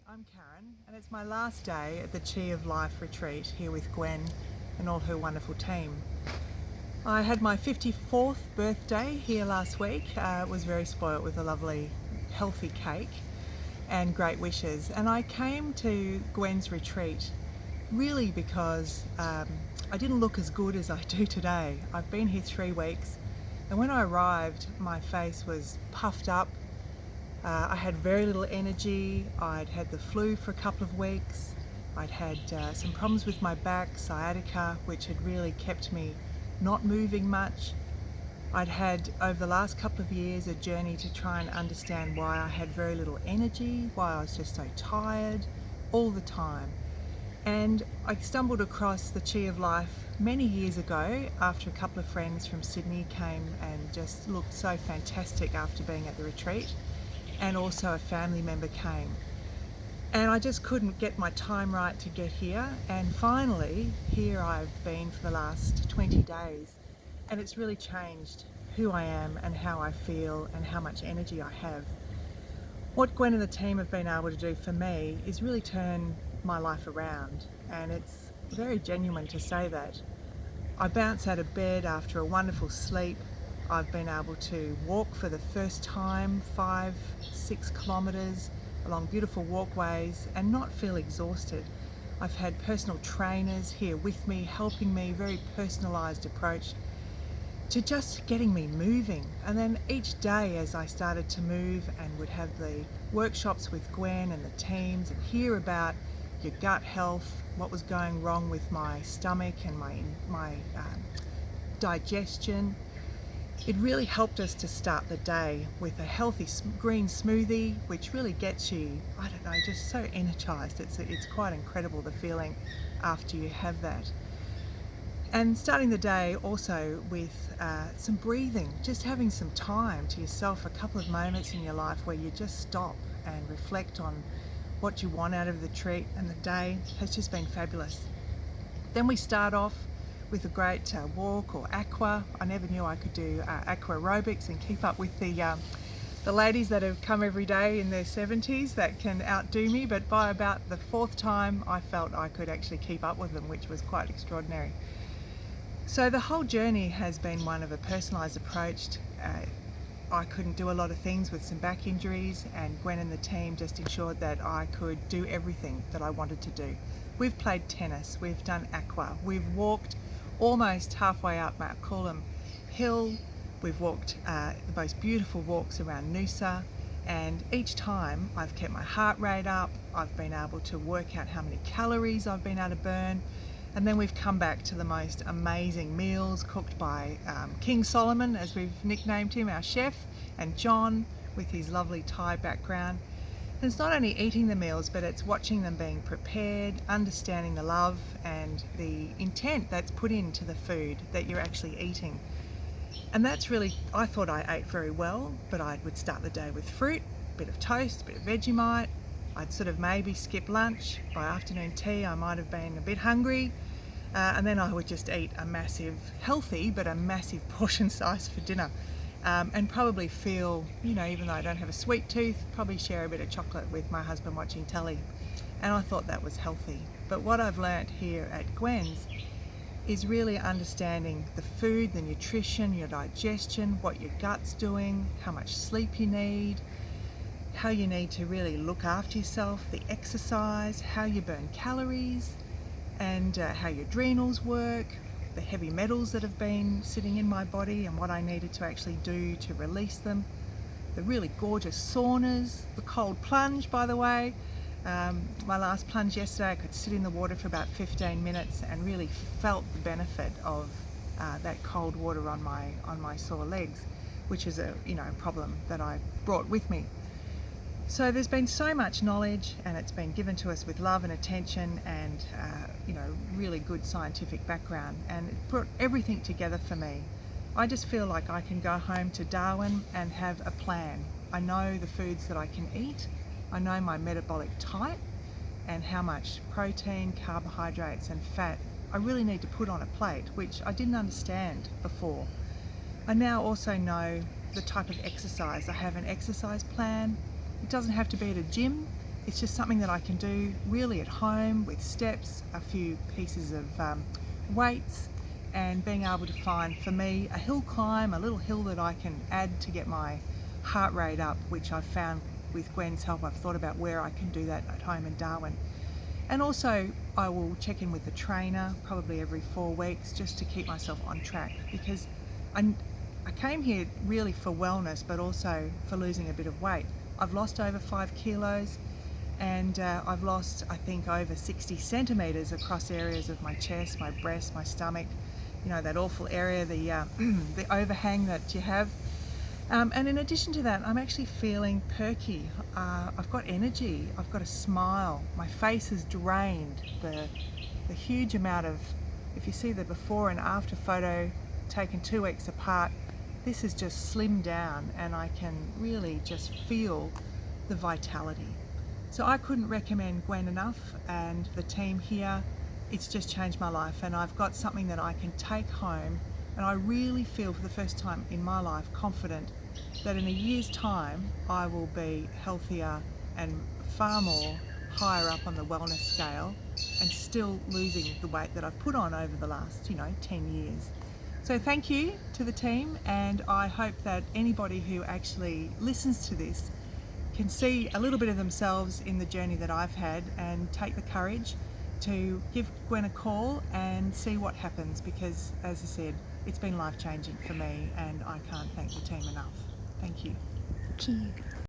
I'm Karen, and it's my last day at the Chi of Life retreat here with Gwen and all her wonderful team. I had my 54th birthday here last week. Was very spoilt with a lovely, healthy cake and great wishes. And I came to Gwen's retreat really because I didn't look as good as I do today. I've been here 3 weeks, and when I arrived, my face was puffed up. I had very little energy. I'd had the flu for a couple of weeks. I'd had some problems with my back, sciatica, which had really kept me not moving much. I'd had, over the last couple of years, a journey to try and understand why I had very little energy, why I was just so tired all the time. And I stumbled across the Chi of Life many years ago after a couple of friends from Sydney came and just looked so fantastic after being at the retreat. And also a family member came. And I just couldn't get my time right to get here. And finally, here I've been for the last 20 days. And it's really changed who I am and how I feel and how much energy I have. What Gwen and the team have been able to do for me is really turn my life around. And it's very genuine to say that. I bounce out of bed after a wonderful sleep. I've been able to walk for the first time 5-6 kilometres along beautiful walkways and not feel exhausted. I've had personal trainers here with me, helping me, very personalised approach to just getting me moving. And then each day as I started to move and would have the workshops with Gwen and the teams and hear about your gut health, what was going wrong with my stomach and my digestion. It really helped us to start the day with a healthy green smoothie, which really gets you, I don't know, just so energized. It's quite incredible, the feeling after you have that. And starting the day also with some breathing, just having some time to yourself, a couple of moments in your life where you just stop and reflect on what you want out of the treat, and the day has just been fabulous. Then we start off with a great walk or aqua. I never knew I could do aqua aerobics and keep up with the ladies that have come every day in their 70s that can outdo me, but by about the 4th time I felt I could actually keep up with them, which was quite extraordinary. So the whole journey has been one of a personalised approach. I couldn't do a lot of things with some back injuries, and Gwen and the team just ensured that I could do everything that I wanted to do. We've played tennis, we've done aqua, we've walked almost halfway up Mount Coolum Hill, we've walked the most beautiful walks around Noosa, and each time I've kept my heart rate up, I've been able to work out how many calories I've been able to burn, and then we've come back to the most amazing meals cooked by King Solomon, as we've nicknamed him, our chef, and John with his lovely Thai background. And it's not only eating the meals, but it's watching them being prepared, understanding the love and the intent that's put into the food that you're actually eating. And that's really, I thought I ate very well, but I would start the day with fruit, a bit of toast, a bit of Vegemite. I'd sort of maybe skip lunch. By afternoon tea, I might have been a bit hungry. And then I would just eat a massive, healthy, but a massive portion size for dinner. And probably feel, even though I don't have a sweet tooth, probably share a bit of chocolate with my husband watching telly. And I thought that was healthy. But what I've learnt here at Gwen's is really understanding the food, the nutrition, your digestion, what your gut's doing, how much sleep you need, how you need to really look after yourself, the exercise, how you burn calories, and how your adrenals work, the heavy metals that have been sitting in my body and what I needed to actually do to release them, the really gorgeous saunas, the cold plunge, by the way. My last plunge yesterday, I could sit in the water for about 15 minutes and really felt the benefit of that cold water on my sore legs, which is a problem that I brought with me. So there's been so much knowledge, and it's been given to us with love and attention and really good scientific background, and it brought everything together for me. I just feel like I can go home to Darwin and have a plan. I know the foods that I can eat, I know my metabolic type and how much protein, carbohydrates and fat I really need to put on a plate, which I didn't understand before. I now also know the type of exercise. I have an exercise plan. It doesn't have to be at a gym. it's just something that I can do really at home with steps, a few pieces of weights, and being able to find, for me, a hill climb, a little hill that I can add to get my heart rate up, which I've found with Gwen's help. I've thought about where I can do that at home in Darwin. And also I will check in with the trainer probably every 4 weeks just to keep myself on track, because I came here really for wellness, but also for losing a bit of weight. I've lost over 5 kilos, and I've lost, I think, over 60 centimetres across areas of my chest, my breast, my stomach, you know, that awful area, the the overhang that you have. And in addition to that, I'm actually feeling perky. I've got energy, I've got a smile, my face is drained. The huge amount of, if you see the before and after photo taken 2 weeks apart, this is just slimmed down, and I can really just feel the vitality. So I couldn't recommend Gwen enough, and the team here. It's just changed my life, and I've got something that I can take home, and I really feel for the first time in my life confident that in a year's time I will be healthier and far more higher up on the wellness scale, and still losing the weight that I've put on over the last 10 years. So thank you to the team, and I hope that anybody who actually listens to this can see a little bit of themselves in the journey that I've had, and take the courage to give Gwen a call and see what happens, because as I said, it's been life-changing for me, and I can't thank the team enough. Thank you. Thank you.